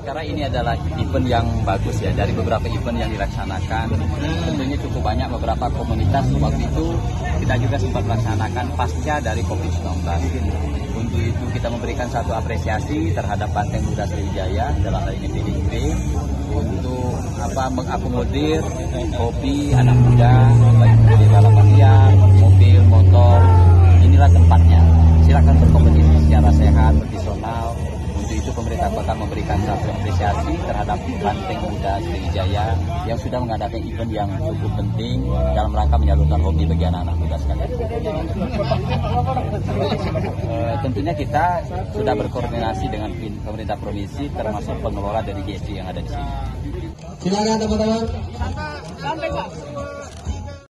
Karena ini adalah event yang bagus ya, dari beberapa event yang dilaksanakan. Tentunya cukup banyak beberapa komunitas waktu itu kita juga sempat melaksanakan pasca dari COVID-19. Untuk itu kita memberikan satu apresiasi terhadap Banteng Muda Sriwijaya dalam hal ini PDIP untuk mengakomodir hobi anak muda, baik di balapan liar, mobil, motor. Inilah tempatnya. Silakan berkompetisi secara sehat, profesional. Untuk itu pemerintah kota memberikan satu apresiasi terhadap Banteng Muda Sriwijaya yang sudah mengadakan event yang cukup penting dalam rangka menyalurkan hobi bagi anak-anak muda sekalian. Tentunya kita sudah berkoordinasi dengan pemerintah provinsi termasuk pengelola dari GSI yang ada di sini. Silakan teman-teman.